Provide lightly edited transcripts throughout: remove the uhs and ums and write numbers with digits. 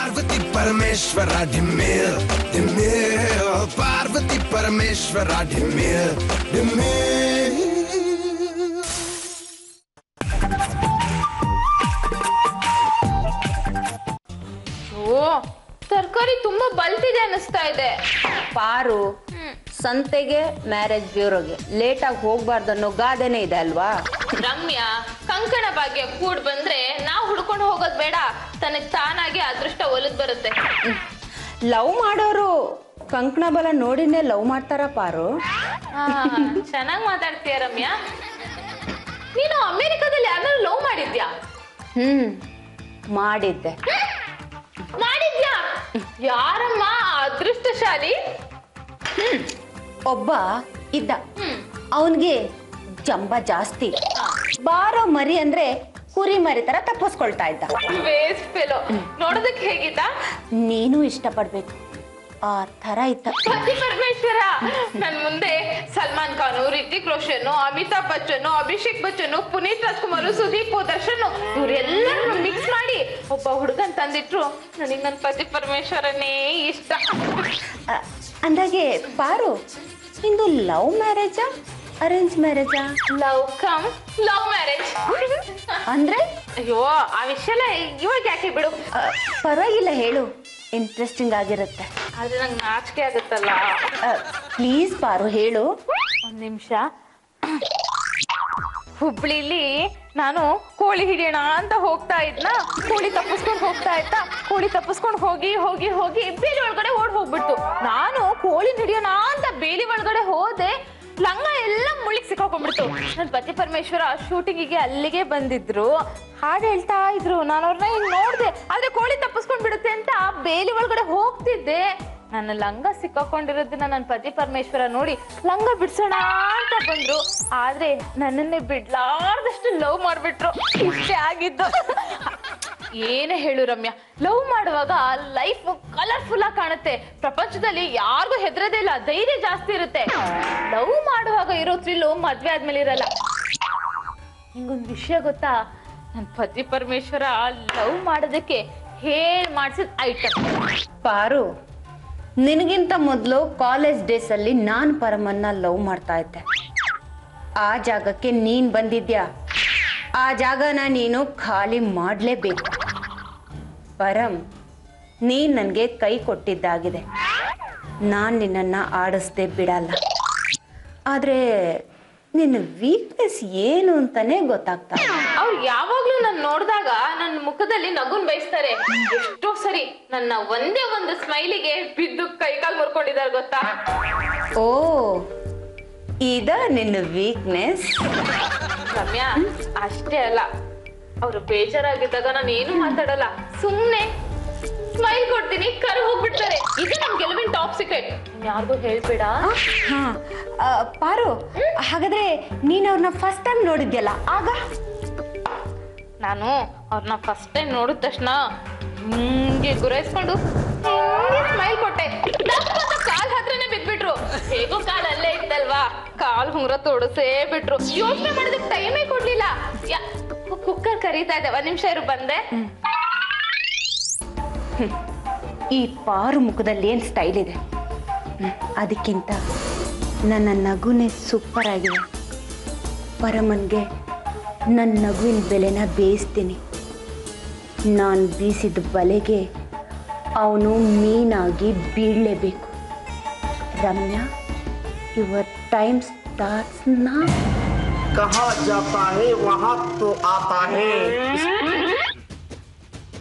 ಪಾರ್ವತಿ ಪರಮೇಶ್ವರ ಡಿಮ್ಮಿಲ್ ಡಿಮ್ಮಿಲ್ ಪಾರ್ವತಿ ಪರಮೇಶ್ವರ ಡಿಮ್ಮಿಲ್ ಡಿಮ್ಮಿಲ್. ತರಕಾರಿ ತುಂಬಾ ಬಲ್ತಿದೆ ಅನಿಸ್ತಾ ಇದೆ. ಪಾರು, ಸಂತೆಗೆ ಮ್ಯಾರೇಜ್ ಬ್ಯೂರೋಗೆ ಲೇಟ್ ಆಗಿ ಹೋಗ್ಬಾರ್ದು ಅನ್ನೋ ಗಾದೆನೇ ಇದೆ ಅಲ್ವಾ? ರಮ್ಯಾ, ಕಂಕಣ ಭಾಗ್ಯ ಕೂಡ್ ಬಂದ್ರೆ ನಾವು ಹುಡ್ಕೊಂಡು ಹೋಗೋದ್ ಬೇಡ, ತನಗ್ ತಾನಾಗಿ ಅದೃಷ್ಟ ಒಲದ್ ಬರುತ್ತೆ. ಲವ್ ಮಾಡೋರು ಕಂಕಣ ಬಲ ನೋಡಿನೇ ಲವ್ ಮಾಡ್ತಾರ ಪಾರು? ಚೆನ್ನಾಗ್ ಮಾತಾಡ್ತೀಯ ರಮ್ಯಾ. ನೀನು ಅಮೆರಿಕದಲ್ಲಿ ಯಾರನ್ನಾರು ಲವ್ ಮಾಡಿದ್ಯಾ? ಮಾಡಿದ್ದೆ. ಮಾಡಿದ್ಯಾ? ಯಾರಮ್ಮ ಅದೃಷ್ಟಶಾಲಿ? ಒಬ್ಬ ಇದ್ದ, ಅವನ್ಗೆ ಜಂಬ ಜಾಸ್ತಿ. ಬಾರೋ ಮರಿ ಅಂದ್ರೆ ಕುರಿ ಮರಿ ತರ ತಪ್ಪಿಸ್ಕೊಳ್ತಾ ಇದ್ದ. Waste fellow. ನೋಡೋದಕ್ಕೆ ಹೇಗಿದ್ದ? ನೀನು ಇಷ್ಟಪಡ್ಬೇಕು ಆ ತರ ಇದ್ದ. ಪತಿ ಪರಮೇಶ್ವರ. ನನ್ ಮುಂದೆ ಸಲ್ಮಾನ್ ಖಾನ್, ರಿತಿಕ್ ರೋಷನ್, ಅಮಿತಾಬ್ ಬಚ್ಚನ್, ಅಭಿಷೇಕ್ ಬಚ್ಚನ್, ಪುನೀತ್ ರಾಜ್ಕುಮಾರ್, ಸುದೀಪ್, ದರ್ಶನ್ ಇವ್ರೆಲ್ಲರೂ ಮಿಕ್ಸ್ ಮಾಡಿ ಒಬ್ಬ ಹುಡುಗನ್ ತಂದಿಟ್ರು. ನನಗೆ ನನ್ ಪತಿ ಪರಮೇಶ್ವರನೇ ಇಷ್ಟ. ಅಂದಾಗೆ ಪಾರು, ನಿಂದು ಲವ್ ಮ್ಯಾರೇಜಾ ಅರೇಂಜ್ ಮ್ಯಾರೇಜಾ? Love come love marriage. ಅಂದ್ರೆ ಅಯ್ಯೋ, ಆ ವಿಷಯ ಎಲ್ಲ ಇವಾಗ ಯಾಕೆ ಬಿಡು. ಪರವಾಗಿಲ್ಲ, ಹೇಳು, ಇಂಟ್ರೆಸ್ಟಿಂಗ್ ಆಗಿರುತ್ತೆ. ಆದ್ರೆ ನಂಗೆ ನಾಚಿಕೆ ಆಗುತ್ತಲ್ಲ. ಪ್ಲೀಸ್ ಪಾರು, ಹೇಳು. ಒಂದ್ ನಿಮಿಷ. ಹುಬ್ಳಿಲಿ ನಾನು ಕೋಳಿ ಹಿಡಿಯೋಣ ಅಂತ ಹೋಗ್ತಾ ಇದ್ನ. ಕೋಳಿ ತಪ್ಪಿಸ್ಕೊಂಡು ಹೋಗ್ತಾ ಇದ್ದ. ಕೋಳಿ ತಪ್ಪಿಸ್ಕೊಂಡು ಹೋಗಿ ಹೋಗಿ ಹೋಗಿ ಬೇಲಿ ಒಳಗಡೆ ಓಡ್ ಹೋಗ್ಬಿಡ್ತು. ನಾನು ಕೋಳಿ ಹಿಡಿಯೋಣ ಅಂತ ಬೇಲಿ ಒಳಗಡೆ ಹೋದೆ. ಲಂಗ ಎಲ್ಲ ಮುಳಿಗ್ ಸಿಕ್ಕಾಕೊಂಡ್ಬಿಡ್ತು. ನನ್ ಪತಿ ಪರಮೇಶ್ವರ ಶೂಟಿಂಗಿಗೆ ಅಲ್ಲಿಗೆ ಬಂದಿದ್ರು. ಹಾಡು ಹೇಳ್ತಾ ಇದ್ರು. ನಾನು ಅವ್ರನ್ನ ಹಿಂಗ್ ನೋಡ್ದೆ. ಆದ್ರೆ ಕೋಳಿ ತಪ್ಪಿಸ್ಕೊಂಡ್ ಬಿಡುತ್ತೆ ಅಂತ ಬೇಲಿ ಒಳಗಡೆ ಹೋಗ್ತಿದ್ದೆ. ನನ್ನ ಲಂಗ ಸಿಕ್ಕಾಕೊಂಡಿರೋದನ್ನ ನನ್ನ ಪತಿ ಪರಮೇಶ್ವರ ನೋಡಿ ಲಂಗ ಬಿಡ್ಸೋಣ ಅಂತ ಬಂದ್ರು. ಆದ್ರೆ ನನ್ನನ್ನೇ ಬಿಡ್ಲಾರ್ದಷ್ಟು ಲವ್ ಮಾಡ್ಬಿಟ್ರು. ಇಷ್ಟೇ ಆಗಿದ್ದು. ಏನೇ ಹೇಳು ರಮ್ಯಾ, ಲವ್ ಮಾಡುವಾಗ ಲೈಫ್ ಕಲರ್ಫುಲ್ ಆಗಿ ಕಾಣುತ್ತೆ. ಪ್ರಪಂಚದಲ್ಲಿ ಯಾರಿಗೂ ಹೆದರದೇ ಇಲ್ಲ, ಧೈರ್ಯ ಜಾಸ್ತಿ ಇರುತ್ತೆ. ಲವ್ ಮಾಡುವಾಗ ಇರೋ ಥ್ರಿಲ್ಲು ಮದ್ವೆ ಆದ್ಮೇಲೆ ಇರಲ್ಲ. ನಿಂಗೊಂದು ವಿಷಯ ಗೊತ್ತಾ? ನನ್ನ ಪತಿ ಪರಮೇಶ್ವರ ಲವ್ ಮಾಡೋದಕ್ಕೆ ಮಾಡ್ಸಿದ ಐಟಮ್. ಪಾರು, ನಿನಗಿಂತ ಮೊದಲು ಕಾಲೇಜ್ ಡೇಸ್ ಅಲ್ಲಿ ನಾನ್ ಪರಮನ್ನ ಲವ್ ಮಾಡ್ತಾ ಇದ್ದೆ. ಆ ಜಾಗಕ್ಕೆ ನೀನ್ ಬಂದಿದ್ಯಾ. ಆ ಜಾಗನ ನೀನು ಖಾಲಿ ಮಾಡ್ಲೇಬೇಕು. ಪರಂ, ನೀನ್ ನನ್ಗೆ ಕೈ ಕೊಟ್ಟಿದ್ದಾಗಿದೆ. ನಾನ್ ನಿನ್ನನ್ನ ಆಡಿಸ್ದೆ ಬಿಡಲ್ಲ. ಆದ್ರೆ ನಿನ್ನ ವೀಕ್ನೆಸ್ ಏನು ಅಂತಾನೆ ಗೊತ್ತಾಗ್ತಾ. ಅವ್ರು ಯಾವಾಗ್ಲೂ ನನ್ ನೋಡಿದಾಗ ನನ್ನ ಮುಖದಲ್ಲಿ ನಗುನ್ ಬಯಸ್ತಾರೆ. ಎಷ್ಟೋ ಸರಿ ನನ್ನ ಒಂದೇ ಒಂದು ಸ್ಮೈಲಿಗೆ ಬಿದ್ದು ಕೈಕಾಲ್ ಮುರ್ಕೊಂಡಿದ್ದಾರೆ ಗೊತ್ತಾ? ಓ, ಇದ ನಿನ್ನ ವೀಕ್ನೆಸ್? ರಮ್ಯಾ, ಅಷ್ಟೇ ಅಲ್ಲ, ಅವ್ರು ಬೇಜಾರಾಗಿದ್ದಾಗ ನಾನು ಏನು ಮಾತಾಡಲ್ಲ, ಸುಮ್ನೆ ಸ್ಮೈಲ್ ಕೊಡ್ತೀನಿ, ಕರೆ ಹೋಗ್ಬಿಡ್ತಾರೆ. ಇದು ನಮ್ ಗೆಲುವಿನ ಟಾಪ್ ಸೀಕ್ರೆಟ್. ಯಾರಿಗೂ ಹೇಳ್ಬೇಡ. ಪಾರು, ಹಾಗಾದ್ರೆ ನೀನ್ ಅವ್ರನ್ನ ಫಸ್ಟ್ ಟೈಮ್ ನೋಡಿದ್ಯಲ್ಲ, ಆಗ? ನಾನು ಅವ್ರನ್ನ ಫಸ್ಟ್ ಟೈಮ್ ನೋಡಿದ ತಕ್ಷಣ ಹಿಂಗೆ ಗುರಾಯಿಸ್ಕೊಂಡು ಸ್ಮೈಲ್ ಕೊಟ್ಟೆ. ಕಾಲ್ ಹತ್ರನೇ ಬಿದ್ಬಿಟ್ರು. ಹೇಗೋ ಕಾಲ್ ಅಲ್ಲೇ ಇತ್ತಲ್ವಾ, ಕಾಲ್ ಹುಂಗ್ರ ತೋಡಿಸೇ ಬಿಟ್ರು. ಯೋಚನೆ ಮಾಡೋದಕ್ಕೆ ಟೈಮೇ ಕೊಡ್ಲಿಲ್ಲ. ಕುಕ್ಕರ್ ಕರೀತಾ ಇದೆ, ಒಂದ್ ನಿಮಿಷ ಇರು, ಬಂದೆ. ಈ ಪಾರು ಮುಖದಲ್ಲಿ ಏನ್ ಸ್ಟೈಲ್ ಇದೆ. ಅದಕ್ಕಿಂತ ನನ್ನ ನಗುನೇ ಸೂಪರ್ ಆಗಿದೆ. ಪರಮನ್ಗೆ ನನ್ನ ನಗುವಿನ ಬೆಲೆನ ಬೇಯಿಸ್ತೀನಿ. ನಾನು ಬೀಸಿದ ಬಲೆಗೆ ಅವನು ಮೀನಾಗಿ ಬೀಳಲೇಬೇಕು. ರಮ್ಯಾ, ಯುವರ್ ಟೈಮ್ ಸ್ಟಾರ್ಟ್ಸ್ ನಾ. कहाँ जाता है वहाँ तो आता है.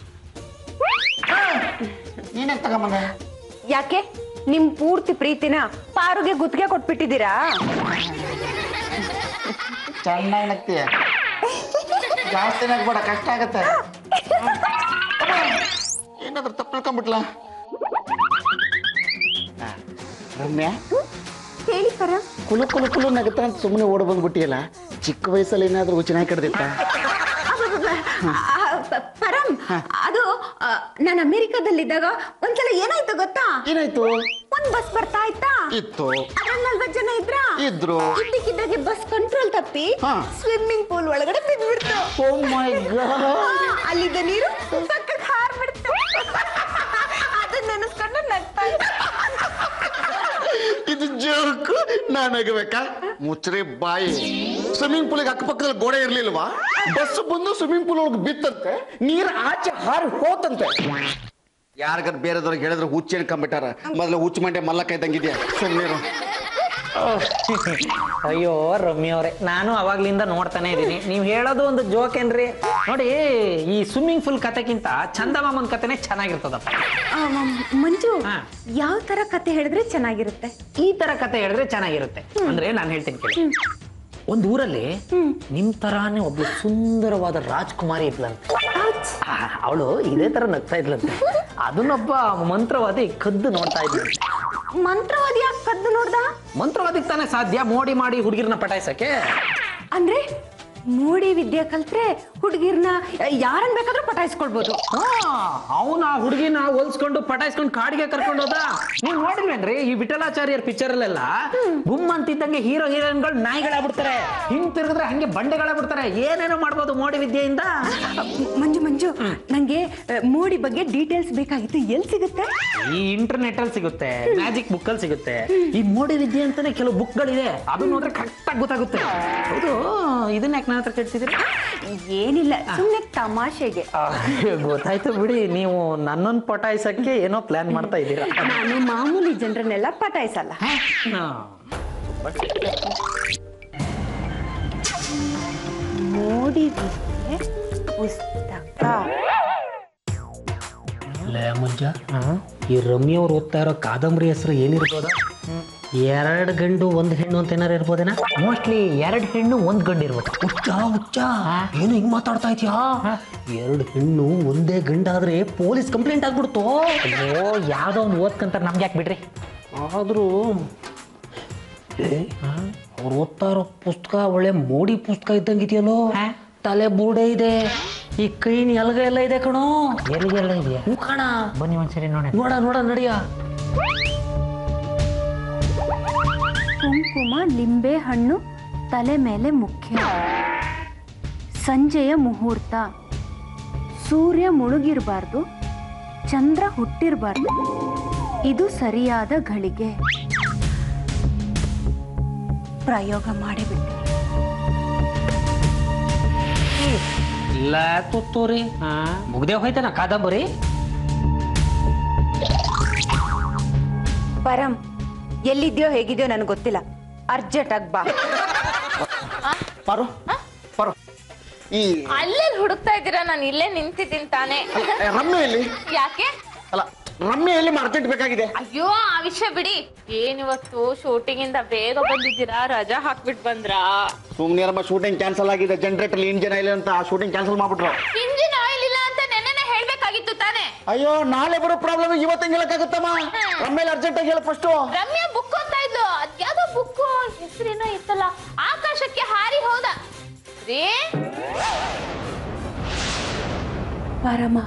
ನೀನೇನ್ ತಗೊಂಬಂದೆ? ಯಾಕೆ ನಿಮ್ ಪೂರ್ತಿ ಪ್ರೀತಿನ ಪಾರುಗೆ ಗುತ್ತಿಗೆ ಕೊಟ್ಬಿಟ್ಟಿದ್ದೀರಾ? ಚೆನ್ನಾಗಿ ನಗ್ತೀಯ. ಜಾಸ್ತಿ ನಗ್ಬೇಡ, ಕಷ್ಟ ಆಗತ್ತೆ. ಏನಾದ್ರು ತಪ್ಪಳ್ಕೊಂಡ್ಬಿಟ್ಲ? ರಮ್ಯಾ, ಹೇಳಿ ಪರ. ಕುಲು ಕುಲು ಕುಲು ನಗುತ್ತಾ ಅಂತ ಸುಮ್ಮನೆ ಓಡ್ ಬಂದ್ಬಿಟ್ಟಿಯಲ್ಲ. ಚಿಕ್ಕ ವಯಸ್ಸಲ್ಲಿ ಏನಾದ್ರು ಚೆನ್ನಾಗಿ ಕಡ್ದಿತ್ತ? ಪರಂ, ಅದು ನಾನು ಅಮೆರಿಕದಲ್ಲಿದ್ದಾಗ ಒಂದ್ಸಲ ಏನಾಯ್ತು ಗೊತ್ತಾ? ಏನಾಯ್ತು? ಒಂದ್ ಬಸ್ ಬರ್ತಾ ಇತ್ತಾ ಇತ್ತು. ಅದ್ರಲ್ಲಿ 40 ಜನ ಇದ್ರು. ಇದ್ದಕ್ಕಿದ್ದಾಗೆ ಬಸ್ ಕಂಟ್ರೋಲ್ ತಪ್ಪಿ ಸ್ವಿಮ್ಮಿಂಗ್ ಪೂಲ್ ಒಳಗಡೆ ಬಿದ್ಬಿಡ್ತು. ಓ ಮೈ ಗಾಡ್. ಅಲ್ಲಿದ್ದ ನೀರು ಪಕ್ಕಕ್ಕೆ ಹಾರ್ಬಿಡ್ತು. ಜೋಕು ನಾನು ನಗಬೇಕಾ? ಮುಚ್ಚ್ರಿ ಬಾಯಿ. ಸ್ವಿಮ್ಮಿಂಗ್ ಪೂಲಿಗೆ ಅಕ್ಕಪಕ್ಕದಲ್ಲಿ ಗೋಡೆ ಇರ್ಲಿಲ್ವಾ? ಬಸ್ ಬಂದು ಸ್ವಿಮ್ಮಿಂಗ್ ಪೂಲ್ ಒಳಗೆ ಬಿತ್ತಂತೆ, ನೀರ್ ಆಚೆ ಹಾರಿ ಹೋತಂತೆ. ಯಾರಿಗಾರ ಬೇರೆದವ್ರಿಗೆ ಹೇಳಿದ್ರೆ ಹುಚ್ಚು ಎಣ್ಕೊಂಡ್ಬಿಟ್ಟಾರ. ಮೊದಲು ಹುಚ್ಚು ಮಂಡೆ ಮಲ್ಲಕ್ಕ ಇದ್ದಂಗಿದ್ಯಾ, ಸುಮ್ಮನೆ. ಅಯ್ಯೋ ರಮ್ಯ ಅವ್ರೆ, ನಾನು ಅವಾಗ್ಲಿಂದ ನೋಡ್ತಾನೆ ಇದೀನಿ. ನೀವ್ ಹೇಳೋದು ಒಂದು ಜೋಕ್ ಏನ್ರಿ? ನೋಡಿ, ಈ ಸ್ವಿಮ್ಮಿಂಗ್ ಪೂಲ್ ಕತೆಗಿಂತ ಚಂದಮಾಮನ್ ಕತೆನೆ ಚೆನ್ನಾಗಿರ್ತದಪ್ಪ. ಮಂಜು, ಹಾ. ಯಾವ ತರ ಕತೆ ಹೇಳಿದ್ರೆ ಚೆನ್ನಾಗಿರುತ್ತೆ? ಈ ತರ ಕತೆ ಹೇಳಿದ್ರೆ ಚೆನ್ನಾಗಿರುತ್ತೆ. ಅಂದ್ರೆ ನಾನು ಹೇಳ್ತೀನಿ ಕೇಳಿ. ಒಂದ್ ಊರಲ್ಲಿ ನಿಮ್ ತರಾನೇ ಒಬ್ಳು ಸುಂದರವಾದ ರಾಜ್ಕುಮಾರಿ ಇದ್ಲಂತೆ. ಅವಳು ಇದೇ ತರ ನಗ್ತಾ ಇದ್ಲಂತೆ. ಅದನ್ನೊಬ್ಬ ಮಂತ್ರವಾದಿ ಕದ್ದು ನೋಡ್ತಾ ಇದ್ಲಂತೆ. ಮಂತ್ರವಾದಿ ಯಾಕೆ ಕದ್ದು ನೋಡ್ದ? ಮಂತ್ರವಾದಿಗೆ ತಾನೇ ಸಾಧ್ಯ ಮೋಡಿ ಮಾಡಿ ಹುಡುಗಿರ್ನ ಪಟಾಯಿಸಕ್ಕೆ. ಅಂದ್ರೆ ಮೋಡಿ ವಿದ್ಯೆ ಕಲ್ತ್ರೆ ಹುಡುಗಿರ್ನ ಯಾರನ್ ಬೇಕಾದ್ರೂ ಪಟಾಯಿಸ್ಕೊಳ್ಬೋದು. ಅವನ ಹುಡುಗಿನ ಹೊಲ್ಸ್ಕೊಂಡು ಪಟಾಯಿಸ್ಕೊಂಡು ಕಾಡಿಗೆ ಕರ್ಕೊಂಡು ಹೋದ. ನೀವ್ ನೋಡಿಲ್ವೇನ್ರಿ ಈ ವಿಠಲಾಚಾರ್ಯರ್ ಪಿಕ್ಚರ್ ಅಲ್ಲೆಲ್ಲ ಗುಮ್ ಅಂತಿದ್ದಂಗೆ ಹೀರೋ ಹೀರೋಯಿನ್ಗಳು ನಾಯಿಗಳಾಗ್ಬಿಡ್ತಾರೆ, ಹಿಂಗ್ ತಿರುಗಿದ್ರೆ ಹಂಗೆ ಬಂಡೆಗಳಾಗ್ಬಿಡ್ತಾರೆ. ಏನೇನೋ ಮಾಡ್ಬೋದು ಮೋಡಿ ವಿದ್ಯೆಯಿಂದ. ಮಂಜು, ನಂಗೆ ಮೋಡಿ ಬಗ್ಗೆ ಡೀಟೇಲ್ಸ್ ಬೇಕಾಗಿತ್ತು. ಎಲ್ಲಿ ಸಿಗುತ್ತೆ? ಈ ಇಂಟರ್ನೆಟ್ ಅಲ್ಲಿ ಸಿಗುತ್ತೆ, ಮ್ಯಾಜಿಕ್ ಬುಕ್ ಅಲ್ಲಿ ಸಿಗುತ್ತೆ. ಈ ಮೋಡಿ ವಿದ್ಯೆ ಅಂತಾನೆ ಕೆಲವು ಬುಕ್ ಗಳಿದೆ, ಅದು ನೋಡ್ರೆ ಕರೆಕ್ಟ್ ಆಗಿ ಗೊತ್ತಾಗುತ್ತೆ. ಹೌದು, ಇದನ್ನ ಯಾಕೆ ನನ್ನ ಹತ್ರ ಕೇಳ್ತಿದ್ದೀರಿ? ಏನಿಲ್ಲ, ಸುಮ್ಮನೆ ತಮಾಷೆಗೆ. ಗೊತ್ತಾಯ್ತು ಬಿಡಿ, ನೀವು ನನ್ನನ್ನು ಪಟಾಯಿಸಕ್ಕೆ ಏನೋ ಪ್ಲಾನ್ ಮಾಡ್ತಾ ಇದ್ದೀರಾ. ನಾನು ಮಾಮೂಲಿ ಜನರನ್ನೆಲ್ಲ ಪಟಾಯಿಸಲ್ಲ. ಮೋಡಿ ವಿದ್ಯೆ ಪುಸ್ತಕ. ಮುಂಜ, ಈ ರಮ್ಯ ಅವ್ರು ಓದ್ತಾ ಇರೋ ಕಾದಂಬರಿ ಹೆಸರು ಏನಿರ್ಬೋದ? 2 ಗಂಡು 1 ಹೆಣ್ಣು ಅಂತ ಏನಾರು ಇರ್ಬೋದೇನಾ? ಮೋಸ್ಟ್ಲಿ 2 ಹೆಣ್ಣು 1 ಗಂಡು ಇರ್ಬೋದು. ಹುಚ್ಚ ಏನು ಹಿಂಗ್ ಮಾತಾಡ್ತಾ ಇದೀಯಾ? 2 ಹೆಣ್ಣು 1 ಗಂಡಾದ್ರೆ ಪೊಲೀಸ್ ಕಂಪ್ಲೇಂಟ್ ಆಗ್ಬಿಡ್ತು. ಅಯ್ಯೋ, ಯಾವ್ದೋ ಒಂದು ಓದ್ಕಂತ ನಮ್ಗೆ ಯಾಕೆ ಬಿಡ್ರಿ. ಆದ್ರೂ ಅವ್ರು ಓದ್ತಾ ಇರೋ ಪುಸ್ತಕ ಒಳ್ಳೆ ಮೋಡಿ ಪುಸ್ತಕ ಇದ್ದಂಗಿದೆಯಲ್ಲೋ. ತಲೆ ಬೂಡೆ ಇದೆ, ಈ ಕೈನ ಎಲ್ಗ ಎಲ್ಲ ಇದೆ ಕಣೋ. ಎಲ್ಗೆಲ್ಲ ಇದೆಯಾ? ಕಣ, ಬನ್ನಿ ಒಂದ್ಸರಿ ನೋಡ ನಡಿಯ. ಕುಂಕುಮ, ಲಿಂಬೆ ಹಣ್ಣು ತಲೆ ಮೇಲೆ ಮುಖ್ಯ. ಸಂಜೆಯ ಮುಹೂರ್ತ. ಸೂರ್ಯ ಮುಳುಗಿರಬಾರ್ದು, ಚಂದ್ರ ಹುಟ್ಟಿರಬಾರ್ದು. ಇದು ಸರಿಯಾದ ಘಳಿಗೆ. ಪ್ರಯೋಗ ಮಾಡಿಬಿಡ್ತೀನಿ. ಇಲ್ಲ ತುತ್ತೂರಿ, ಮುಗ್ದೇ ಹೋಯ್ತನ ಕಾದಂಬರಿ. ಪರಂ, ಎಲ್ಲಿದ್ಯೋ ಹೇಗಿದ್ಯೋ ನನಗೆ ಗೊತ್ತಿಲ್ಲ. ಅರ್ಜೆಂಟ್ ಆಗಿ ಬಾ. ಪಾರು, ಈ ಅಲ್ಲೆಲ್ಲಿ ಹುಡುಕ್ತಾ ಇದ್ದೀರಾ? ನಾನು ಇಲ್ಲೇ ನಿಂತಿದ್ದೀನಿ ತಾನೇ. ರಮ್ಯ ಎಲ್ಲಿ? ಯಾಕೆ? ಅಲ್ಲ, ರಮ್ಯ ಎಲ್ಲಿ ಅರ್ಜೆಂಟ್ ಬೇಕಾಗಿದೆ? ಅಯ್ಯೋ, ಆ ವಿಷಯ ಬಿಡಿ. ಏನಿವತ್ತು ಶೂಟಿಂಗ್ ಇಂದ ಬೇಗ ಬಂದಿದ್ದೀರಾ? ರಜಾ ಹಾಕ್ಬಿಟ್ ಬಂದ್ರಾ? ಸುಮ್ನೆ ಶೂಟಿಂಗ್ ಕ್ಯಾನ್ಸಲ್ ಆಗಿದೆ. ಜನರೇಟರ್ ಇಂಜಿನ್ ಆಯಿಲ್ ಅಂತ ಆ ಶೂಟಿಂಗ್ ಕ್ಯಾನ್ಸಲ್ ಮಾಡ್ಬಿಟ್ರು. ಇಂಜಿನ್ ಆಯಿಲ್ ಇಲ್ಲ ಅಂತ ನೆನ್ನೆನೆ ಹೇಳ್ಬೇಕಾಗಿತ್ತು ತಾನೇ. ಅಯ್ಯೋ, ನಾಳೆ ಬರೋ ಪ್ರಾಬ್ಲಮ್ ಇವತ್ತು ಹೇಳಕ್ಕಾಗತ್ತಮ್ಮ. ರಮ್ಯ ಅರ್ಜೆಂಟ್ ಆಗಿ ಹೇಳ ಫಸ್ಟ್. ರಮ್ಯಾ ಬುಕ್ ಓದ್ತಾ ಇದ್ಲು. ಅದ್ಯಾವ್ದೋ ಬುಕ್ ಹೆಸರೇನೋ ಇತ್ತಲ್ಲ, ಆಕಾಶಕ್ಕೆ ಹಾರಿ ಹೋದ ರೀ. ಪರಮ,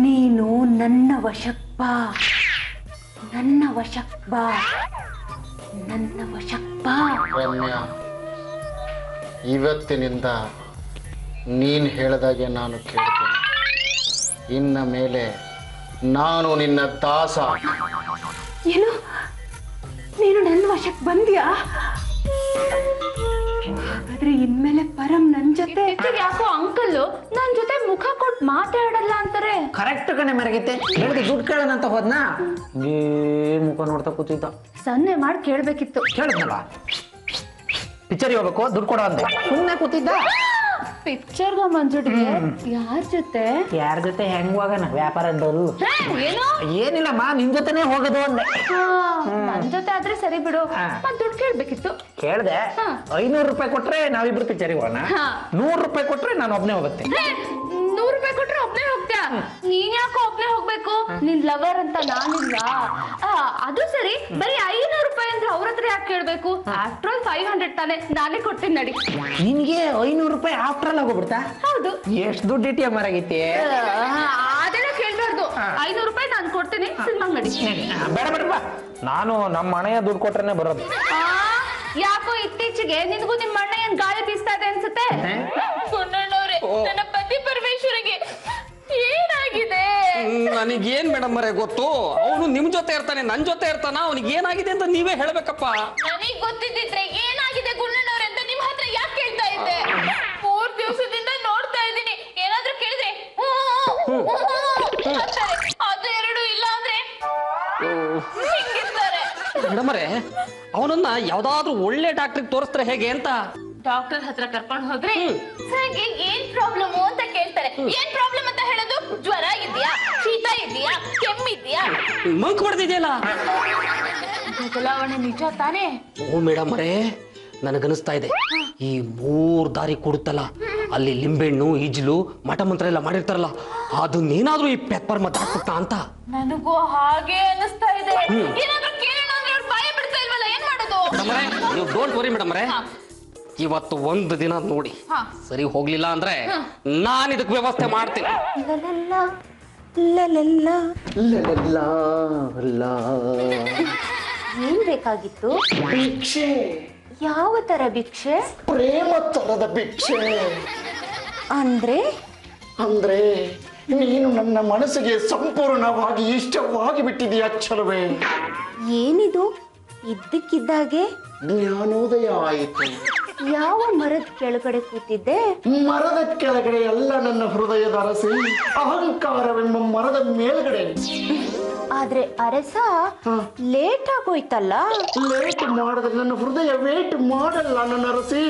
ನೀನು ನನ್ನ ವಶಕ್ ಬಾ, ನನ್ನ ವಶಕ್ ಬಾ, ನನ್ನ ವಶಕ್ ಬಾ. ರಮ್ಯ, ಇವತ್ತಿನಿಂದ ನೀನು ಹೇಳಿದಾಗೆ ನಾನು ಕೇಳ್ತೇನೆ. ಇನ್ನ ಮೇಲೆ ನಾನು ನಿನ್ನ ದಾಸ. ಏನು, ನೀನು ನನ್ನ ವಶಕ್ಕೆ ಬಂದ್ಯಾ? ಹಾಗಾದ್ರೆ ಇನ್ಮೇಲೆ ಪರಂ ನನ್ ಜೊತೆ ಯಾಕೋ ಅಂಕಲ್ ನನ್ ಜೊತೆ ಮುಖ ಕೊಟ್ಟು ಮಾತಾಡಲ್ಲ ಅಂತಾರೆ. ಕರೆಕ್ಟ್ ಕಣೆ ಮರಗಿತ್ತೆ. ಬೆಳಗ್ಗೆ ದುಡ್ಡು ಕೇಳೋಣ ಅಂತ ಹೋದ್ನಾ, ಮುಖ ನೋಡ್ತಾ ಕೂತಿದ್ದ. ಸನ್ನೆ ಮಾಡಿ ಕೇಳ್ಬೇಕಿತ್ತು. ಕೇಳಿದ್ನಲ್ಲ, ಪಿಕ್ಚರ್ ಹೋಗ್ಬೇಕು ದುಡ್ಡು ಕೊಡೋ ಅಂದೆ, ಸುಮ್ಮನೆ ಕೂತಿದ್ದ. ಪಿಕ್ಚರ್ಗ ಮಂಜುಡಿಗೆ ಯಾರ ಜೊತೆ ಹೆಂಗ್ ಹೋಗೋಣ? ವ್ಯಾಪಾರ ಏನು? ಏನಿಲ್ಲಮ್ಮ, ನಿನ್ ಜೊತೆನೆ ಹೋಗೋದು ಅಂದೆ. ನನ್ ಜೊತೆ ಆದ್ರೆ ಸರಿ ಬಿಡು, ಮತ್ ದುಡ್ಡು ಕೇಳ್ಬೇಕಿತ್ತು. ಕೇಳ್ದೆ. 500 ರೂಪಾಯಿ ಕೊಟ್ರೆ ನಾವಿಬ್ರು ಪಿಕ್ಚರಿಗೆ ಹೋಗೋಣ. 100 ರೂಪಾಯಿ ಕೊಟ್ರೆ ನಾನು ಒಬ್ನೇ ಹೋಗುತ್ತೆ. 100 ರೂಪಾಯಿ ಕೊಟ್ರೆ ಒಬ್ನೇ ಹೋಗ್ತೀಯಾ? ನೀನ್ ಯಾಕೋ ಒಬ್ನೇ ಹೋಗ್ಬೇಕು? ನಿನ್ ಲವರ್ ಅಂತ ನಾನಿಲ್ಲ. ಅದು ಸರಿ, ಬರೀ 500 ರೂಪಾಯಿ ಅಂದ್ರೆ ಅವ್ರ ಹತ್ರ ಯಾಕೆ ಕೇಳ್ಬೇಕು? ಆಫ್ಟರ್ ಆಲ್ 500 ತಾನೆ, ನಾನೇ ಕೊಡ್ತೀನಿ ನಡಿ. ನಿನ್ಗೆ 500 ರೂಪಾಯಿ ಆಫ್ಟರ್ ಆಲ್ ಹೋಗ್ಬಿಡ್ತಾ? ಹೌದು. ಎಷ್ಟು ದುಡ್ಡು ಇಟ್ಟಿಯ ಮರಗೈತಿ? ಅದೆಲ್ಲ ಕೇಳ್ಬಾರ್ದು. 500 ರೂಪಾಯಿ ನಾನು ಕೊಡ್ತೀನಿ, ಸಿನಿಮಾಗ್ ನಡಿ. ಬೇಡ ಬೇಡಪ್ಪ, ನಾನು ನಮ್ಮ ಮನೆಯ ದುಡ್ಡು ಕೊಟ್ರೇನೆ ಬರೋದು. ಯಾಕೋ ಇತ್ತೀಚೆಗೆ ನಿನ್ಗೂ ನಿಮ್ಮ ಅಣ್ಣ ಏನ್ ಗಾಳಿ ಬೀಸ್ತಾ ಇದೆ ಅನ್ಸುತ್ತೆ. ನನ್ನ ಪತಿ ಪರಮೇಶ್ವರಿಗೆ ಏನಾಗಿದೆ? ನನಗೇನ್ ಮೇಡಮ್ ಮರೆ ಗೊತ್ತು, ಅವನು ನಿಮ್ ಜೊತೆ ಇರ್ತಾನೆ, ನನ್ ಜೊತೆ ಇರ್ತಾನ, ಅವನಿಗೆ ಏನಾಗಿದೆ ಅಂತ ನೀವೇ ಹೇಳ್ಬೇಕಪ್ಪ. ನನಗ್ ಗೊತ್ತಿದ್ದಿದ್ರೆ ಏನಾಗಿದೆ ಗುಂಡಣ್ಣವ್ರೆ ಅಂತ ನಿಮ್ ಹತ್ರ ಯಾಕೆ ಕೇಳ್ತಾ ಇದ್ದೆ? 3 ದಿವಸದಿಂದ ನೋಡ್ತಾ ಇದ್ದೀನಿ, ಏನಾದ್ರೂ ಕೇಳಿದ್ರೆ ಅಂತಾರೆ. ಅದು 2 ಇಲ್ಲ ಅಂದ್ರೆ ಹಿಂಗಿರ್ತಾರೆ. ಮೇಡಮ್ ಮರೆ ಅವನನ್ನ ಯಾವ್ದಾದ್ರು ಒಳ್ಳೆ ಡಾಕ್ಟರ್ ತೋರಿಸ್ತಾರೆ ಹೇಗೆ ಅಂತ. ಡಾಕ್ಟರ್ ಹತ್ರ ಕರ್ಕೊಂಡು ಹೋದ್ರೆ ಸರ್ಗೆ ಏನ್ ಪ್ರಾಬ್ಲಮ್ ಅಂತ ಕೇಳ್ತಾರೆ. ಏನ್ ಪ್ರಾಬ್ಲಮ್ ಅಂತ ಹೇಳೋದು? ಜ್ವರ ಇದೆಯಾ, ಶೀತ ಇದೆಯಾ, ಕೆಮ್ಮಿದ್ಯಾ? ಮಂಕ್ ಹೊಡೆದಿದೆಯಲ್ಲ. ಬದಲಾವಣೆ ನಿಜ ತಾನೇ? ಓ ಮೇಡಮ್ ಮರೆ ನನಗನಿಸ್ತಾ ಇದೆ ಈ 3 ದಾರಿ ಕೊಡುತ್ತಲ್ಲ, ಅಲ್ಲಿ ಲಿಂಬೆಹಣ್ಣು, ಈಜ್ಲು, ಮಠ ಮಂತ್ರ ಎಲ್ಲ ಮಾಡಿರ್ತಾರಲ್ಲ, ಅದನ್ನೇನಾದ್ರೂ ಈ ಪೆಪ್ಪರ್ ಮದ್ದು ಹಾಕ್ಬಿಟ್ಟ ಅಂತ. ನನಗೂ ಹಾಗೆ ಅನಿಸ್ತಾ ಇದೆ. ಏನಾದ್ರೂ ಕೇಳೋಣ ಅಂದ್ರೆ ಅವ್ರು ಬಾಯ ಬಿಡ್ತಾ ಇಲ್ವಲ್ಲ, ಏನ್ ಮಾಡೋದು? ನೀವು ಡೋಂಟ್ ವರಿ ಮೇಡಮ್ ಮರೆ, ಇವತ್ತು 1 ದಿನ ನೋಡಿ, ಸರಿ ಹೋಗ್ಲಿಲ್ಲ ಅಂದ್ರೆ ನಾನು ಇದಕ್ಕೆ ವ್ಯವಸ್ಥೆ ಮಾಡ್ತೀನಿ. ಏನ್ ಬೇಕಾಗಿತ್ತು? ಭಿಕ್ಷೆ, ಯಾವ ತರ ಭಿಕ್ಷೆ? ಪ್ರೇಮ ತರದ ಭಿಕ್ಷೆ. ಅಂದ್ರೆ ಅಂದ್ರೆ ನೀನು ನನ್ನ ಮನಸ್ಸಿಗೆ ಸಂಪೂರ್ಣವಾಗಿ ಇಷ್ಟವಾಗಿ ಬಿಟ್ಟಿದೀಯ ಚಲುವೆ. ಏನಿದು ಇದ್ದಕ್ಕಿದ್ದಾಗೆ ಜ್ಞಾನೋದಯ ಆಯಿತು. ಯಾವ ಮರದ ಕೆಳಗಡೆ ಕೂತಿದ್ದೆ? ಮರದ ಕೆಳಗಡೆ ಎಲ್ಲ ನನ್ನ ಹೃದಯದ ಅರಸಿ, ಅಹಂಕಾರವೆಂಬ ಮರದ ಮೇಲ್ಗಡೆ. ಆದ್ರೆ ಅರಸ ಲೇಟ್ ಆಗೋಯ್ತಲ್ಲ. ಲೇಟ್ ಮಾಡಿದ್ರೆ ನನ್ನ ಹೃದಯ ವೇಟ್ ಮಾಡಲ್ಲ ನನ್ನ ಅರಸಿ.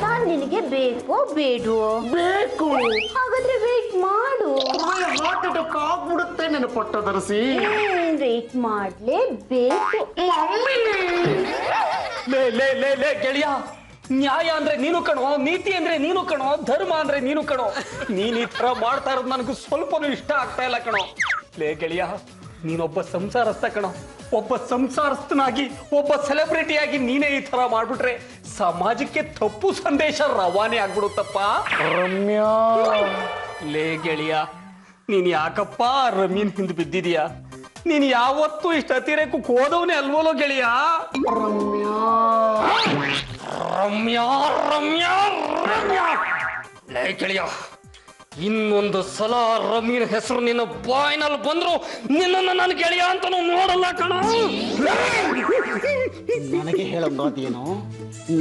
ನಾನ್ ನಿನಗೆ ಬೇಕೋ ಬೇಡವೋ? ಬೇಕು. ಹಾಗಾದ್ರೆ ವೇಟ್ ಮಾಡು. ಹೃದಯ ಹಾರ್ಟ್ ಅಟ್ಯಾಕ್ ಆಗ್ಬಿಡುತ್ತೆ ನನ್ನ ಪಟ್ಟದರಸಿ. ವೇಟ್ ಮಾಡ್ಲೇಬೇಕು. ಲೇ ಲೇ ಲೇ ಲೇ ಗೆಳೆಯ, ನ್ಯಾಯ ಅಂದ್ರೆ ನೀನು ಕಣೋ, ನೀತಿ ಅಂದ್ರೆ ನೀನು ಕಣೋ, ಧರ್ಮ ಅಂದ್ರೆ ನೀನು ಕಣೋ. ನೀನ್ ಈ ತರ ಮಾಡ್ತಾ ಇರೋದು ನನಗೂ ಸ್ವಲ್ಪನೂ ಇಷ್ಟ ಆಗ್ತಾ ಇಲ್ಲ ಕಣೋ. ಲೇ ಗೆಳೆಯ, ನೀನೊಬ್ಬ ಸಂಸಾರಸ್ಥ ಕಣೋ. ಒಬ್ಬ ಸಂಸಾರಸ್ಥನಾಗಿ, ಒಬ್ಬ ಸೆಲೆಬ್ರಿಟಿಯಾಗಿ ನೀನೇ ಈ ತರ ಮಾಡ್ಬಿಟ್ರೆ ಸಮಾಜಕ್ಕೆ ತಪ್ಪು ಸಂದೇಶ ರವಾನೆ ಆಗ್ಬಿಡುತ್ತಪ್ಪ. ರಮ್ಯಾ, ಲೇ ಗೆಳೆಯ, ನೀನ್ ಯಾಕಪ್ಪ ರಮ್ಯನ್ ಹಿಂದ್ ಬಿದ್ದಿದೀಯಾ? ನೀನ್ ಯಾವತ್ತೂ ಇಷ್ಟ ಅತಿರೇಕಕ್ಕೆ ಹೋದವನೇ ಅಲ್ವೋಲೋ ಗೆಳೆಯ. ರಮ್ಯಾ, ರಮ್ಯಾ ರಮ್ಯಾ ರಮ್ಯಾ. ಲೇ ಗೆಳೆಯ, ಇನ್ನೊಂದು ಸಲ ರಮ್ಯನ ಹೆಸರು ನಿನ್ನ ಬಾಯ್ನಲ್ಲಿ ಬಂದ್ರು ನಿನ್ನನ್ನು ನನ್ನ ಗೆಳೆಯ ಅಂತ ನೋಡಲ್ಲ ಕಣ. ನನಗೆ ಹೇಳೋದೇನು?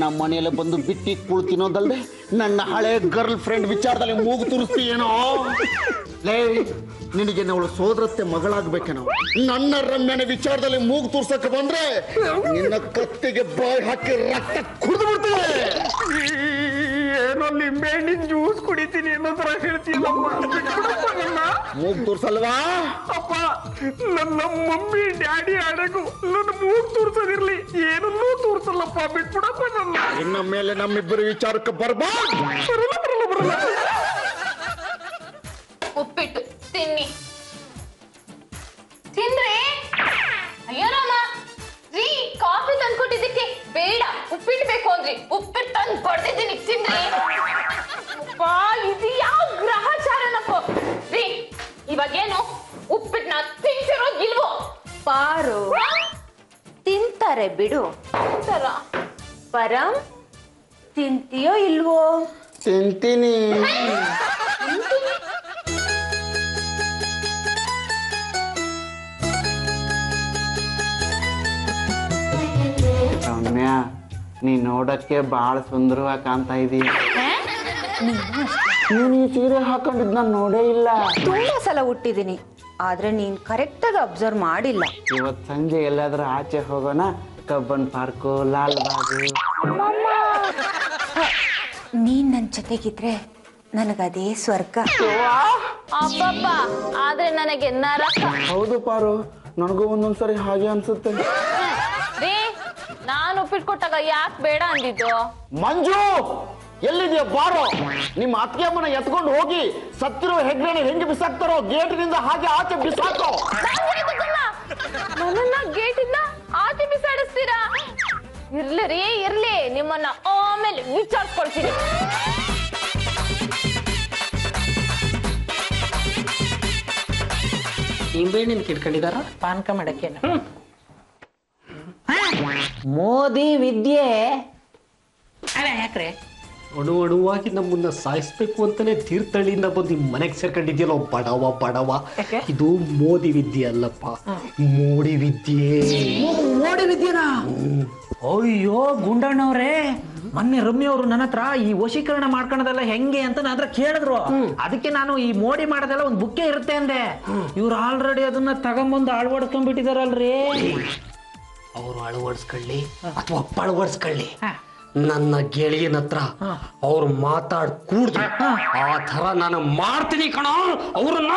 ನಮ್ಮ ಮನೆಯಲ್ಲ ಬಂದು ಬಿಟ್ಟಿ ಕೂಳು ತಿನ್ನೋದಲ್ದೆ ನನ್ನ ಹಳೆ ಗರ್ಲ್ ಫ್ರೆಂಡ್ ವಿಚಾರದಲ್ಲಿ ಮೂಗು ತುರಿಸ್ತೀಯೇನೋ? ಲೇ, ನಿನಗೆ ಅವಳು ಸೋದರತ್ತೆ ಮಗಳಾಗ್ಬೇಕೇನೋ? ನನ್ನ ರಮ್ಯನ ವಿಚಾರದಲ್ಲಿ ಮೂಗು ತುರ್ಸಕ್ಕೆ ಬಂದ್ರೆ ನಿನ್ನ ಕತ್ತಿಗೆ ಬಾಯಿ ಹಾಕಿ ರಕ್ತ ಕುಡಿದು ಬಿಡ್ತೇವೆ. ಏನೋ ನಿಂಬೆಹಣ್ಣಿನ ಜ್ಯೂಸ್ ಕುಡಿತೀನಿ ಅನ್ನೋ ತರ ಹೇಳ್ತೀಯಲ್ಲಪ್ಪ. ಮೂಗು ತುರ್ಸಲ್ವಾ? ಅಪ್ಪ, ನನ್ನ ಮಮ್ಮಿ ಡ್ಯಾಡಿ ಆಡಗು ನನ್ನ ಮೂಗು ತೋರ್ಸೋದಿರ್ಲಿ, ಏನನ್ನೂ ತೋರ್ಸಲ್ಲಪ್ಪ, ಬಿಟ್ಬಿಡಪ್ಪ ನನ್ನ. ಇನ್ನ ಮೇಲೆ ನಮ್ಮಿಬ್ಬರ ವಿಚಾರಕ್ಕೆ ಬರ್ಬಾರ್ದು. ಬರಲ್ಲ. ಉಪ್ಪಿಟ್ಟು ತಿನ್ನಿ. ತಿನ್ರಿ. ಅಯ್ಯೋ ರಾಮ ರೀ, ಕಾಫಿ ತಂದ್ಕೊಟ್ಟಿದ್ದಕ್ಕೆ ಬೇಡ ಉಪ್ಪಿಟ್ಟು ಬೇಕು ಅಂದ್ರಿ, ಉಪ್ಪಿಟ್ಟು ತಂದು ಕೊಡ್ತಿದ್ದೀನಿ, ತಿನ್ರಿ. ಅಪ್ಪಾ, ಇದು ಯಾವ ಗ್ರಹಚಾರನಪ್ಪ ರೀ? ಇವಾಗೇನು ಉಪ್ಪಿಟ್ಟನ್ನ ತಿಂತಿರೋ ಇಲ್ವೋ? ಪಾರು ತಿಂತಾರೆ ಬಿಡು. ಪರಂ ತಿಂತೀಯೋ ಇಲ್ವೋ? ತಿಂತೀನಿ. ರಮ್ಯ, ನೀ ನೋಡಕ್ಕೆ ಬಹಳ ಸುಂದರವಾಗಿ ಕಾಣ್ತಾ ಇದೀಯ. ನೀನು ಈ ಸೀರೆ ಹಾಕೊಂಡಿದ್ ನಾನು ನೋಡೇ ಇಲ್ಲ. ತುಂಬಾ ಸಲ ಹುಟ್ಟಿದೀನಿ, ಆದ್ರೆ ನೀನ್ ಕರೆಕ್ಟ್ ಆಗಿ ಅಬ್ಸರ್ವ್ ಮಾಡಿಲ್ಲ. ಇವತ್ ಸಂಜೆ ಎಲ್ಲಾದ್ರೂ ಆಚೆ ಹೋಗೋಣ? ಕಬ್ಬನ್ ಪಾರ್ಕು, ಲಾಲ್ ಬಾಗು. ನೀನ್ ನನ್ ಜೊತೆಗಿದ್ರೆ ನನಗದೇ ಸ್ವರ್ಗ. ಅಬ್ಬಬ್ಬ, ಆದ್ರೆ ನನಗೆ ನರಕ. ಹೌದು ಪಾರು, ನನಗೂ ಒಂದೊಂದ್ಸರಿ ಹಾಗೆ ಅನ್ಸುತ್ತೆ. ರೀ, ನಾನು ಉಪ್ಪಿಟ್ಟು ಕೊಟ್ಟಾಗ ಯಾಕೆ ಬೇಡ ಅಂದಿದ್ದು? ಮಂಜು, ಎಲ್ಲಿದೆಯಾ ಬಾರೋ? ನಿಮ್ಮ ಅತ್ತಿಗೆ ಅಮ್ಮನ ಎತ್ಕೊಂಡು ಹೋಗಿ ಸತ್ತಿರೋ ಹೆಗ್ಗಣ ಹೆಂಗೆ ಬಿಸಾಕ್ತಾರೋ ಗೇಟಿನಿಂದ ಹಾಗೆ ಆಚೆ ಬಿಸಾಕೋ. ನನ್ನನ್ನ ಗೇಟಿಂದ ಆಚೆ ಬಿಸಾಡಿಸ್ತೀರಾ? ಇರ್ಲಿ ರೀ, ಇರ್ಲಿ, ನಿಮ್ಮನ್ನ ಆಮೇಲೆ ವಿಚಾರಿಸ್ಕೊಳ್ತೀನಿ. ನಿಂಬೆಹಣ್ಣಿನ ಕಿಡ್ಕೊಂಡಿದಾರ ಪಾನಕ ಮಾಡಕ್ಕೇನು? ಮೋದಿ ವಿದ್ಯೆ ಅಲ್ಲ ಯಾಕ್ರೆ ಅಣುವಾಗಿ ನಮ್ಮನ್ನ ಸಾಯಿಸ್ಬೇಕು ಅಂತಾನೆ ತೀರ್ಥಹಳ್ಳಿಯಿಂದ ಬಂದು ಮನೆಗೆ ಸೇರ್ಕೊಂಡಿದ್ಯಲ್ಲೋ ಬಡವ ಬಡವ. ಇದು ಮೋದಿ ವಿದ್ಯೆ ಅಲ್ಲಪ್ಪ, ಮೋಡಿ ವಿದ್ಯೆ. ಮೋಡಿ ವಿದ್ಯೆನಾ? ಅಯ್ಯೋ ಗುಂಡಣ್ಣವ್ರೆ, ಮೊನ್ನೆ ರಮ್ಯ ಅವರು ನನ್ನ ಹತ್ರ ಈ ವಶೀಕರಣ ಮಾಡ್ಕೊಳೋದೆಲ್ಲ ಹೆಂಗೆ ಅಂತ ನನ್ನ ಹತ್ರ ಕೇಳಿದ್ರು. ಅದಕ್ಕೆ ನಾನು ಈ ಮೋಡಿ ಮಾಡೋದೆಲ್ಲ ಒಂದು ಬುಕ್ಕೆ ಇರುತ್ತೆ ಅಂದೆ. ಇವ್ರು ಆಲ್ರೆಡಿ ಅದನ್ನ ತಗೊಂಬಂದು ಅಳವಡಿಸ್ಕೊಂಡ್ಬಿಟ್ಟಿದಾರಲ್ರಿ. ಅವರು ಅಳವಡಿಸ್ಕೊಳ್ಳಿ ಅಥವಾ ಅಳವಡಿಸ್ಕೊಳ್ಳಿ, ನನ್ನ ಗೆಳೆಯನ ಹತ್ರ ಅವ್ರು ಮಾತಾಡ್ ಕೂಡ್ದು ಆ ತರ ನಾನು ಮಾಡ್ತೀನಿ ಕಣ ಅವ್ರನ್ನ.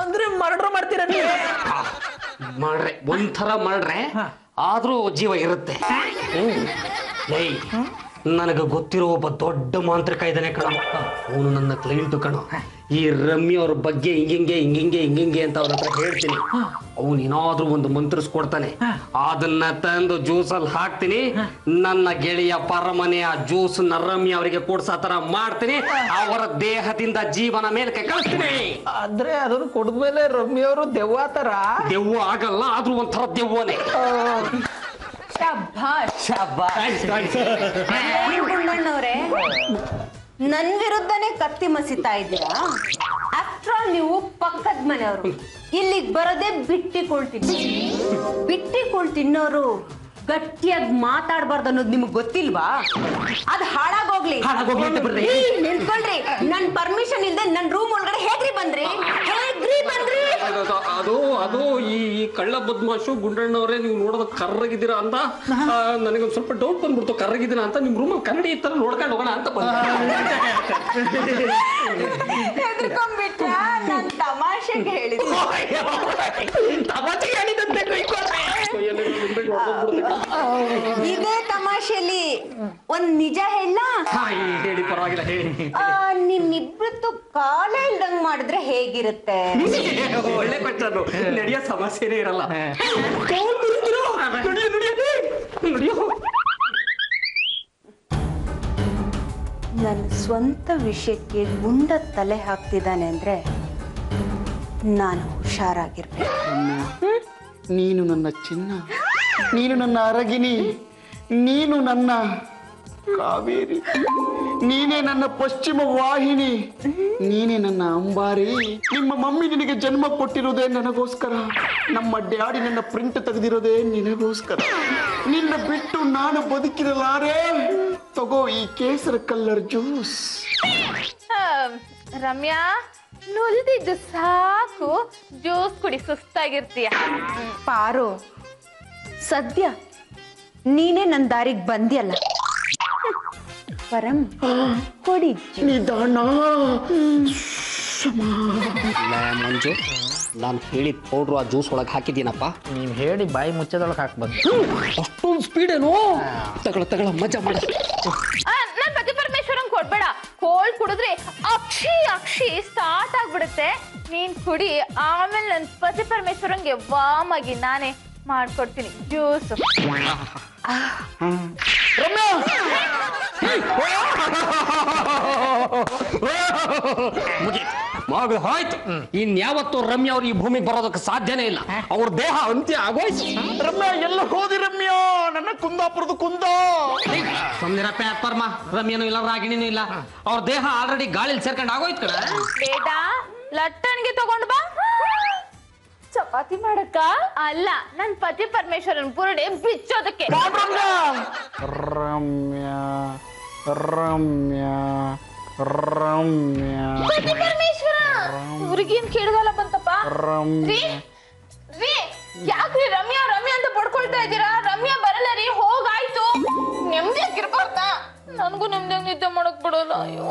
ಅಂದ್ರೆ ಮರ್ಡರ್ ಮಾಡ್ತೀರ ನೀವು? ಮಾಡ್ರೆ ಒಂಥರ ಮಾಡ್ರೆ ಆದ್ರೂ ಜೀವ ಇರುತ್ತೆ. ನನಗೆ ಗೊತ್ತಿರೋ ಒಬ್ಬ ದೊಡ್ಡ ಮಾಂತ್ರಿಕ ಇದ್ದಾನೆ ಕಣ, ಅವನು ನನ್ನ ಕ್ಲೈಂಟ್ ಕಣ. ಈ ರಮ್ಯ ಅವ್ರ ಬಗ್ಗೆ ಹಿಂಗಿಂಗೆ ಅಂತ ಅವ್ರ ಹತ್ರ ಹೇಳ್ತೀನಿ. ಅವನು ಏನಾದ್ರೂ ಒಂದು ಮಂತ್ರಿಸ್ಕೊಡ್ತಾನೆ, ಅದನ್ನ ತಂದು ಜ್ಯೂಸಲ್ಲಿ ಹಾಕ್ತೀನಿ. ನನ್ನ ಗೆಳೆಯ ಪರಮನೆಯ ಜ್ಯೂಸ್ ರಮ್ಯ ಅವರಿಗೆ ಕೊಡ್ಸೋ ತರ ಮಾಡ್ತೀನಿ. ಅವರ ದೇಹದಿಂದ ಜೀವನ ಮೇಲೆ ಕಳಿಸ್ತೀನಿ. ಆದ್ರೆ ಅದನ್ನು ಕೊಡ್ಮೇಲೆ ರಮ್ಯ ಅವರು ದೆವ್ವ ತರ? ದೆವ್ವ ಆಗಲ್ಲ, ಆದ್ರೂ ಒಂಥರ ದೆವ್ವನೇ. ಗುಂಡಣ್ಣವ್ರೆ, ನನ್ ವಿರುದ್ಧನೇ ಕತ್ತಿ ಮಸಿತಾ ಇದ್ದೀರಾ? ಆಫ್ಟರ್ ಆಲ್ ನೀವು ಪಕ್ಕದ ಮನೆಯವರು, ಇಲ್ಲಿಗೆ ಬರೋದೇ ಬಿಟ್ಟಿಕೊಳ್ ತಿನ್ನೋರು ಗಟ್ಟಿಯಾಗಿ ಮಾತಾಡ್ಬಾರ್ದು ಅನ್ನೋದು ನಿಮ್ಗೆ ಗೊತ್ತಿಲ್ವಾ? ಅದ್ ಹಾಳಾಗೋಗ್ಲಿ ನಿಂತ್ಕೊಳ್ರಿ. ನನ್ ಪರ್ಮಿಷನ್ ಇಲ್ದೆ ನನ್ ರೂಮ್ ಒಳಗಡೆ ಹೇಗ್ರಿ ಬಂದ್ರಿ? ಅದು ಈ ಕಳ್ಳ ಬದ್ಮಾಶು ಗುಂಡಣ್ಣವ್ರೆ, ನೀವು ನೋಡೋದ ಕರ್ರಗಿದ್ದೀರಾ ಅಂತ ನನಗೊಂದು ಸ್ವಲ್ಪ ಡೌಟ್ ಬಂದ್ಬಿಡ್ತು. ಕರ್ರಗಿದ್ದೀರಾ ಅಂತ ನಿಮ್ ರೂಮಲ್ಲಿ ಕನ್ನಡಿ ಇತ್ತಲ್ಲ, ನೋಡ್ಕೊಂಡು ಹೋಗೋಣ ಅಂತ ಹೆದರ್ಕೊಂಡ್ಬಿಟ್ಟ? ನಾನ್ ತಮಾಷೆಗೆ ಹೇಳಿದ್ದೆ. ಇದೇ ತಮಾಷೆಲಿ ಒಂದ್ ನಿಜ ಹೇಳ? ಹೇಳಿ, ಪರವಾಗಿಲ್ಲ ಹೇಳಿ. ನಿಮ್ಮಿಬ್ರದ್ದು ಕಾಲ ಇಲ್ದಂಗ್ ಮಾಡಿದ್ರೆ ಹೇಗಿರುತ್ತೆ? ಒಳ್ಳೆ ಕ್ವಶನ್. ನಡೆಯೋ ಸಮಸ್ಯೆನೇ ಇರಲ್ಲ. ನನ್ನ ಸ್ವಂತ ವಿಷಯಕ್ಕೆ ಗುಂಡ ತಲೆ ಹಾಕ್ತಿದ್ದಾನೆ ಅಂದ್ರೆ ನಾನು ಹುಷಾರಾಗಿರ್ಬೇಕು. ನೀನು ನನ್ನ ಚಿನ್ನ, ನೀನು ನನ್ನ ಅರಗಿನಿ, ನೀನು ನನ್ನ ಕಾವೇರಿ, ನೀನೇ ನನ್ನ ಪಶ್ಚಿಮ ವಾಹಿನಿ, ನೀನೇ ನನ್ನ ಅಂಬಾರಿ. ನಿಮ್ಮ ಮಮ್ಮಿ ನಿನಗೆ ಜನ್ಮ ಕೊಟ್ಟಿರೋದೇ ನನಗೋಸ್ಕರ, ನಮ್ಮ ಡ್ಯಾಡಿ ನನ್ನ ಪ್ರಿಂಟ್ ತೆಗೆದಿರೋದೇ ನಿನಗೋಸ್ಕರ. ನಿನ್ನ ಬಿಟ್ಟು ನಾನು ಬದುಕಿರಲಾರೆ. ತಗೋ ಈ ಕೇಸರ ಕಲ್ಲರ್ ಜ್ಯೂಸ್. ರಮ್ಯಾ, ನುಲ್ದಿದ್ದು ಸಾಕು, ಜ್ಯೂಸ್ ಕುಡಿ, ಸುಸ್ತಾಗಿರ್ತೀಯ. ಪಾರು, ಸದ್ಯ ನೀನೇ ನನ್ನ ದಾರಿಗೆ ಬಂದಿಯಲ್ಲ. ಪರಂ ಕೊಡಿ ನಿಧಾನ. ಮಂಜು, ನಾನು ಹೇಳಿದ ಪೌಡ್ರು ಆ ಜ್ಯೂಸ್ ಒಳಗೆ ಹಾಕಿದ್ದೀನಪ್ಪ. ನೀವ್ ಹೇಳಿ ಬಾಯಿ ಮುಚ್ಚದೊಳಗೆ ಹಾಕ್ಬಂದು. ಅಷ್ಟೊಂದು ಸ್ಪೀಡ್ ಏನೋ? ತಗೊಳ ಮಜಾ ಮಾಡ. ನನ್ ಪತಿ ಪರಮೇಶ್ವರಂಗ್ ಕೊಡ್ಬೇಡ. ಕೋಲ್ಡ್ ಕುಡಿದ್ರೆ ಅಕ್ಷಿ ಸ್ಟಾರ್ಟ್ ಆಗ್ಬಿಡುತ್ತೆ. ನೀನ್ ಕುಡಿ, ಆಮೇಲೆ ನನ್ ಪತಿ ಪರಮೇಶ್ವರಂಗೆ ವಾಮ್ ಆಗಿ ನಾನೇ ಮಾಡ್ಕೊಡ್ತೀನಿ ಜ್ಯೂಸ್. ಹೋಯ್ತು. ಇನ್ಯಾವತ್ತು ರಮ್ಯ ಅವ್ರು ಈ ಭೂಮಿಗೆ ಬರೋದಕ್ಕೆ ಸಾಧ್ಯನೇ ಇಲ್ಲ. ಅವ್ರ ದೇಹ ಅಂತ್ಯ ಆಗೋಯ್ತು. ರಮ್ಯಾ, ಎಲ್ಲ ಹೋದಿ ರಮ್ಯಾ? ನನ್ನ ಕುಂದಾಪುರದ ಕುಂದ. ಸುಮ್ನಿರಪ್ಪ ಪರ್ಮ. ರಮ್ಯನೂ ಇಲ್ಲ, ರಾಗಿಣಿನೂ ಇಲ್ಲ. ಅವ್ರ ದೇಹ ಆಲ್ರೆಡಿ ಗಾಳಿಲಿ ಸೇರ್ಕೊಂಡು ಆಗೋಯ್ತು ಕಣ. ಬೇಡ, ಲಟ್ಟಣಿಗೆ ತಗೊಂಡ್ ಬಾ. ಚಪಾತಿ ಮಾಡಕ್ಕ ಅಲ್ಲ, ನನ್ ಪತಿ ಪರಮೇಶ್ವರನ್ ಬುರುಡೆ ಬಿಚ್ಚೋದಕ್ಕೆ. ರಮ್ಯಾ ರಮ್ಯಾ ರಮ್ಯಾ ಪತಿ ಪರಮೇಶ್ವರ, ಇವ್ರಿಗೇನ್ ಕೇಳಗಲ್ಲ ಬಂತಪ್ಪ? ಯಾಕ್ರಿ ರಮ್ಯಾ ಅಂತ ಪಡ್ಕೊಳ್ತಾ ಇದ್ದೀರಾ? ರಮ್ಯಾ ಬರಲ್ಲ ರೀ, ಹೋಗಾಯ್ತು. ನೆಮ್ಮದಿಯಾಗಿರ್ಬಾರ್ದಾ? ನನ್ಗೂ ನೆಮ್ಮದಿಯಾಗಿ ನಿದ್ದೆ ಮಾಡಕ್ ಬಿಡೋಲ್ಲ. ಅಯ್ಯೋ,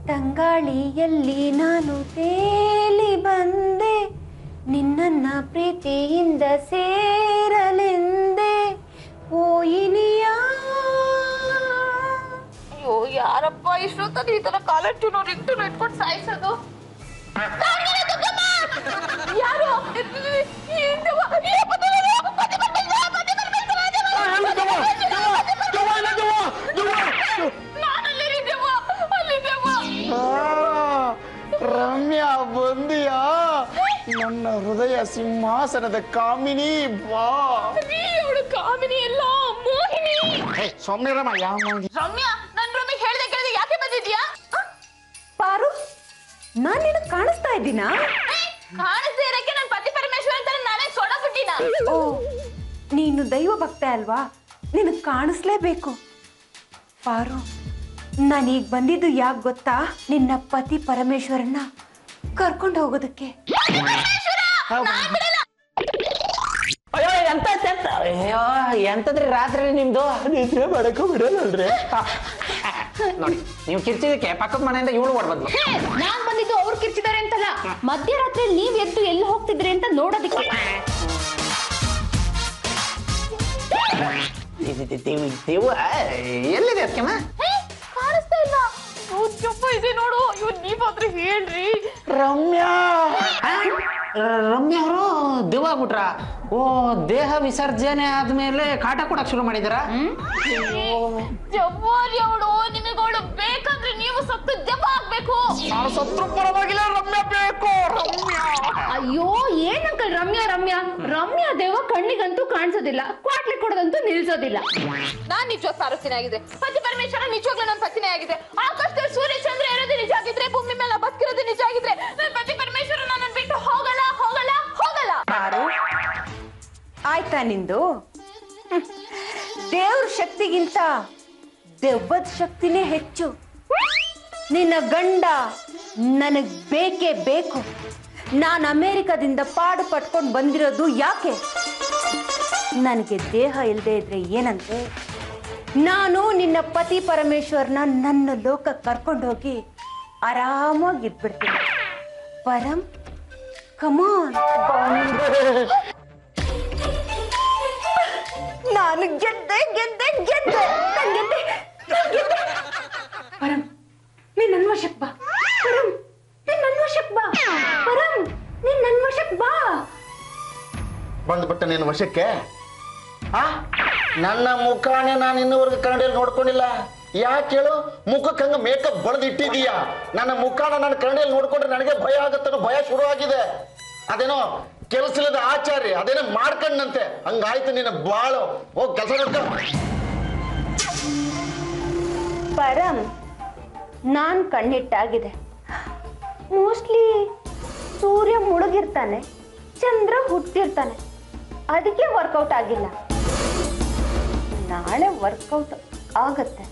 ತಂಗಾಳಿಯಲ್ಲಿ ನಾನು ತೇಲಿ ಬಂದೆ, ನಿನ್ನನ್ನ ಪ್ರೀತಿಯಿಂದ ಸೇರಲೆಂದೆ ಓಯಿನಿಯ. ಅಯ್ಯೋ, ಯಾರಪ್ಪ ಇಷ್ಟೊತ್ತಲ್ಲಿ ಈ ತರ ಕಾಲರ್ ಟ್ಯೂನ್ ರಿಂಗ್ಟೂನ್ ಇಟ್ಕೊಂಡು ಸಾಯಿಸೋದು? ಯಾರು? ರಮ್ಯಾ, ಬಂದಿಯಾ? ನನ್ನ ಹೃದಯ ಸಿಂಹಾಸನದ ಕಾಮಿನಿ ಬಾ. ಅವಳು ಕಾಮಿನಿ ಎಲ್ಲ ಮೋಹಿನಿ. ಸೌಮ್ಯ ರಮ್ಯಾ, ರಮ್ಯಾ, ನನ್ ನಾನ್ ನಿನಗ್ ಕಾಣಿಸ್ತಾ ಇದ್ದೀನಾ? ಕಾಣಿಸ್ದೇ ಇರಕ್ಕೆ ನನ್ ಪತಿ ಪರಮೇಶ್ವರ ಅಂತ ನಾನೇ ಸೊಡ ಬಿಟ್ಟಿನ. ಓ, ನೀನು ದೈವ ಭಕ್ತೆ ಅಲ್ವಾ, ನಿನಗ್ ಕಾಣಿಸ್ಲೇಬೇಕು. ಪಾರು, ನಾನೀಗ ಬಂದಿದ್ದು ಯಾಕೆ ಗೊತ್ತಾ? ನಿನ್ನ ಪತಿ ಪರಮೇಶ್ವರನ್ನ ಕರ್ಕೊಂಡು ಹೋಗೋದಕ್ಕೆ. ಅಯ್ಯೋ ಅಯ್ಯೋ ಎಂತದ್ರಿ ರಾತ್ರಿ ನಿಮ್ದು ನಿದ್ರೆ ಮಾಡಕ್ಕೂ ಬಿಡೋಲ್ರಿ. ನೋಡಿ ನೀವು ಕಿರ್ಚಿದಕ್ಕೆ ಪಕ್ಕದ ಮನೆಯಿಂದ ಇವಳು ಓಡ್ಬಂದ್ಲು. ನಾನ್ ಬಂದಿದ್ದು ಅವ್ರು ಕಿರ್ಚಿದ್ದಾರೆ ಅಂತಲ್ಲ, ಮಧ್ಯರಾತ್ರಿ ನೀವ್ ಎದ್ದು ಎಲ್ಲಿ ಹೋಗ್ತಿದ್ರಿ ಅಂತ ನೋಡೋದಕ್ಕೆ. ಎಲ್ಲಿದೆ ಅದಕ್ಕೆಮ್ಮ? ಕಾಣಿಸ್ತಾ ಇಲ್ಲ. ಚುಪ್ಪ ಇದೆ ನೋಡು. ಇವ್ ನೀವ್ ಹತ್ರ ಹೇಳ್ರಿ. ರಮ್ಯಾ ಅವರು ದೆವ್ವ ಆಗ್ಬಿಟ್ರ? ಓ, ದೇಹ ವಿಸರ್ಜನೆ ಆದ್ಮೇಲೆ ಕಾಟ ಕೊಡಕ್ ಶುರು ಮಾಡಿದಾರ? ಜವ್ವಾರಿ ಅವಳು, ನಿಮಗವಳು ಬೇಕಂದ್ರೆ ನೀವು ಸತ್ತು ಜಪ ಆಗ್ಬೇಕು. ಸತ್ರು ಪರವಾಗಿಲ್ಲ, ರಮ್ಯಾ ಬೇಕು. ಅಯ್ಯೋ ಏನ್ ಅಂಕಲ್ ರಮ್ಯಾ ದೇವ ಕಣ್ಣಿಗಂತೂ ಕಾಣಿಸೋದಿಲ್ಲ, ಕ್ವಾಟ್ಲಿ ಕೊಡೋದಂತೂ ನಿಲ್ಸೋದಿಲ್ಲ. ನಾನ್ ನಿಜವಾಗ್ ಪಾರಸ್ತಿನೇ ಆಗಿದೆ. ಪತಿ ಪರಮೇಶ್ವರ ನಿಜವಾಗ್ಲೂ ನನ್ ಪತಿನೇ ಆಗಿದೆ. ಆಕಾಶದಲ್ಲಿ ಸೂರ್ಯ ಚಂದ್ರ ಇರೋದು ನಿಜ ಆಗಿದ್ರೆ, ಭೂಮಿ ಮೇಲೆ ಬದುಕಿರೋದು ನಿಜ ಆಗಿದ್ರೆ, ನನ್ ಪತಿ ಪರಮೇಶ್ವರ ನನ್ನ ಬಿಟ್ಟು ಹೋಗಲ್ಲ. ಆಯ್ತಾ ನಿಂದು? ದೇವ್ರ ಶಕ್ತಿಗಿಂತ ದೆವ್ವದ ಶಕ್ತಿನೇ ಹೆಚ್ಚು. ನಿನ್ನ ಗಂಡ ನನಗ್ ಬೇಕೇ ಬೇಕು. ನಾನು ಅಮೆರಿಕದಿಂದ ಪಾಡು ಪಟ್ಕೊಂಡು ಬಂದಿರೋದು ಯಾಕೆ? ನನಗೆ ದೇಹ ಇಲ್ಲದೆ ಇದ್ರೆ ಏನಂತೆ? ನಾನು ನಿನ್ನ ಪತಿ ಪರಮೇಶ್ವರ್ನ ನನ್ನ ಲೋಕಕ್ಕೆ ಕರ್ಕೊಂಡು ಹೋಗಿ ಆರಾಮಾಗಿ ಇದ್ಬಿಡ್ತೀನಿ. ಪರಂ, ಕಮಾನ್. ನಾನು ಗೆದ್ದೆ. ಪರಂ, ನೀನ್ ನನ್ ವಶಕ್ ಬಾ. ಪರಂ, ನೀನ್ ನನ್ ವಶಕ್ ಬಾ. ಪರಂ, ನೀನ್ ನನ್ ವಶಕ್ ಬಾ. ಬಂದ್ಬಿಟ್ಟ ನಿನ್ನ ವಶಕ್ಕೆ? ನನ್ನ ಮುಖಾನೇ ನಾನು ಇನ್ನೂವರೆಗೆ ಕನ್ನಡಿಯಲ್ಲಿ ನೋಡ್ಕೊಂಡಿಲ್ಲ. ಯಾಕೆ ಹೇಳು? ಮುಖಕ್ಕೆ ಹಂಗ ಮೇಕಪ್ ಬಳದಿಟ್ಟಿದೀಯಾ? ನನ್ನ ಮುಖಾನ ನಾನು ಕನ್ನಡಿಯಲ್ಲಿ ನೋಡ್ಕೊಂಡ್ರೆ ನನಗೆ ಭಯ ಆಗತ್ತನ್ನೋ ಭಯ ಶುರು ಆಗಿದೆ. ಅದೇನೋ ಕೆಲಸದ ಆಚಾರ್ಯ ಅದೇನೋ ಮಾಡ್ಕೊಂಡಂತೆ ಹಂಗಾಯ್ತು ನಿನ್ನ ಬಾಳು. ಹೋಗ್ ಕೆಲಸ ನೋಡ್ಕೊ. ಪರಂ, ನಾನ್ ಕಣ್ಣಿಟ್ಟಾಗಿದೆ. ಮೋಸ್ಟ್ಲಿ ಸೂರ್ಯ ಮುಳುಗಿರ್ತಾನೆ, ಚಂದ್ರ ಹುಟ್ಟಿರ್ತಾನೆ, ಅದಕ್ಕೆ ವರ್ಕೌಟ್ ಆಗಿಲ್ಲ. ನಾಳೆ ವರ್ಕೌಟ್ ಆಗತ್ತೆ.